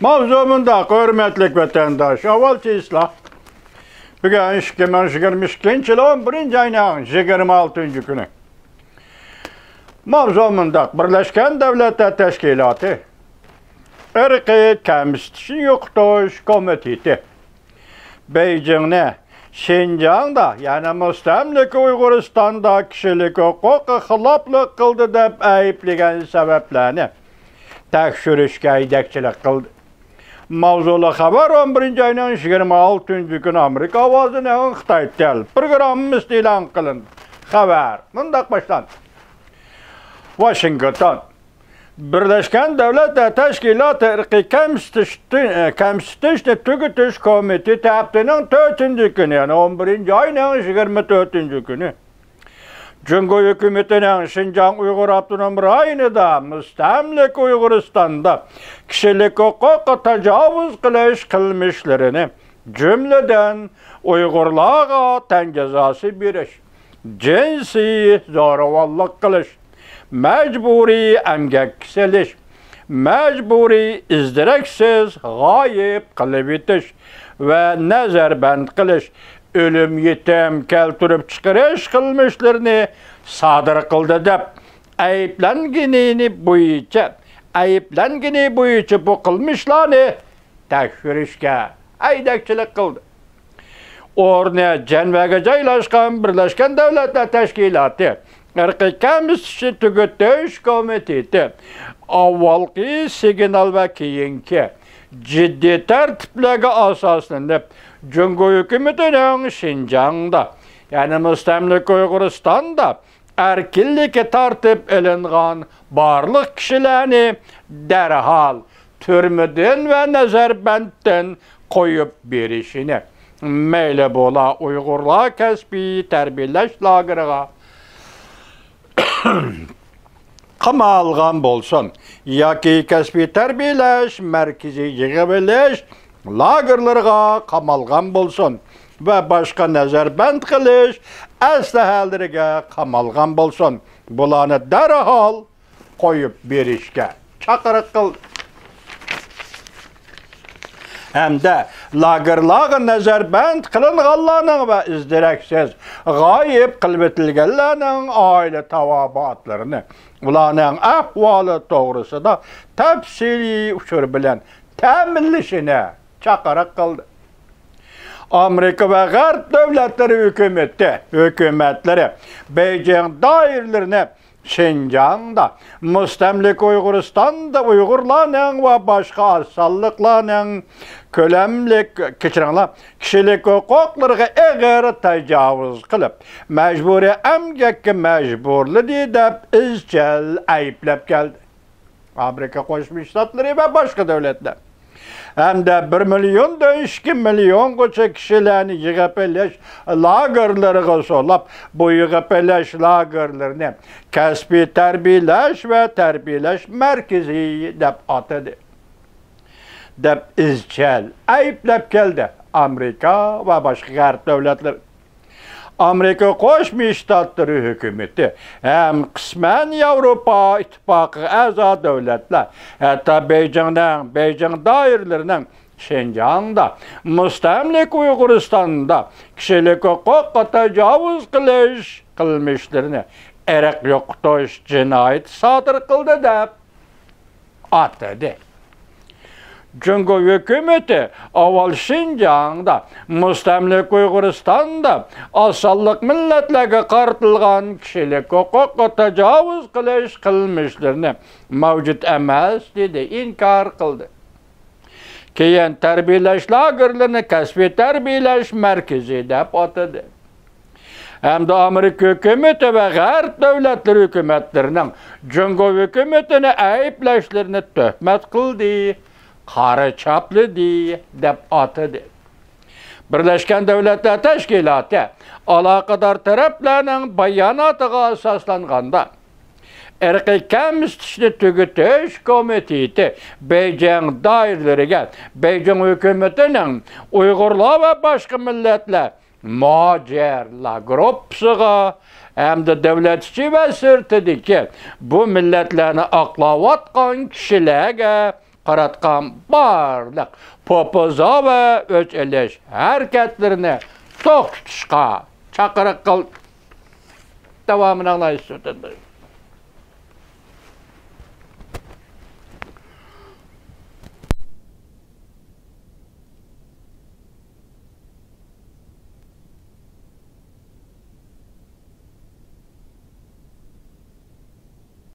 Mavzumunda hürmetlik vatandaş, avvalki islah. Bugün 2022 yılın 1. ayının 26. günü. Mavzumunda Birleşken Devletler Teşkilatı, Irkı Kemistişin Yokutuş Komiteti, Beijing'de, Şinjan'da, yani Müstemlik Uyguristan'da kişilik hukuk hılaplık kıldı dep ayıpligen sebeplerini tekşürüşke yedekçilik kıldı. Mavzulu haber 11. ayının 26. günü Amerika avazının Xitay tel programımız ilan kılındı. Haber. Mındak başlandı. Washington. Birleşken Devletler Teşkilatı Irkı Kemistişni Tüketiş Komiteti haftanın 4. günü, yani 11. ayının 24. günü. Cumhur hükümetinin Şinjan Uygur Abdunum rayonunda müstemlik Uyguristan'da kişilik hukuk tecavüz kılmışlarını cümleden Uygurlarga ten cezası biriş, cinsi zoravallık kılış, mecburi emgek siliş, mecburi izdireksiz gayip kılıp itiş ve nezerbend kılış, ölüm yetem keltirip çıkarış kılmışlarını sadır kıldı dep ayıplangini boyunca bu kılmışlarını tekfirişke aydakçılık kıldı. Orne Cenvege caylaşkan Birleşken Devletler Teşkilatı Irkı Kemistişin Tüketiş Komiteti avvalki signal ve keyinki ciddi tertiplege asasında Cumhur hükümetinin Şinjan'da, yani Müstemlik Uyguristan'da erkillik tartip elingan barlık kişilerini derhal türmüden ve nezerbendten koyup birişini meyle bola Uygurlar kesbi terbiyeleş lagırıga kamalgan bolsun, yaki kesbi terbiyeleş merkezi yığıbeleş lagırlarga kamalgan bolsun ve başka nezerbend kılış eslehalarga kamalgan bolsun. Bulanı derhal koyup bir işke çakırık kıl. Hem de lagırlarga nezerbend kılınğanlarının ve izdireksiz gayip kılbetilgenlerinin aile tavabatlarını bulanın ahvalı doğrusu da tefsili uçur bilen teminlişine çakarak kıldı. Amerika ve Garp devletleri hükümetleri Beijing dairlerine Şinjan'da, Müstemlik Uyguristan'da Uygurlarının ve başka asallıklarının kişilik hukuklarına eğer tecavüz kılıp mecburi emgekki mecburlu diye de izcel ayıplap geldi. Amerika Koşmuş Ştatları ve başka devletler. Hem de 1 milyon da 2 milyon koça kişilerini yığıpeleş lagırları solap bu yığıpeleş lagırlarını kesbi terbiyeleş ve terbiyeleş merkezi dep atıdı. Dep izcel ayıplap geldi Amerika ve başka Garp devletleri. Amerika Koşmuş Ştatları hükümeti hem kısmen Avrupa İttifakı aza devletler, hatta Beijing dairlerinin Şinjan'da, Müstemlik Uyguristan'da kişilik hukuk tecavüz kılmışlarını erek yokutuş cinayet sadır kıldı da atıdı. Cumhur hükümeti avval Şinjan'da, Müstemlik Uyguristan'da asallık milletlerine kartılgan kişilik hukuk tecavüz kılmışlarını mevcut emas dedi, inkar kıldı. Keyin terbiyeleş lagırlarını kesbi terbiyeleş merkezi dep atıdı. Hem de Amerika hükümeti ve Garp devletleri hükümetlerinin Cumhur hükümetini ayıpleşlerini töhmet kıldı. Karı çaplı diye dep atıdı. Birleşken Devletler Teşkilatı alakadar taraflarının bayanatıga asaslanğanda Irkı Kemistişni Tüketiş Komiteti Beijing daireleriga Beijing hükümetinin Uygurlar ve başka milletler macerla grupsuga hem de devletçi ve sırtıdaki bu milletlerini aklavatkan kişilerge qaratqan barlıq popoza ve öz eleş hareketlerini tok tutuşqa çaqırıq qıl. Devamını anlayışsın.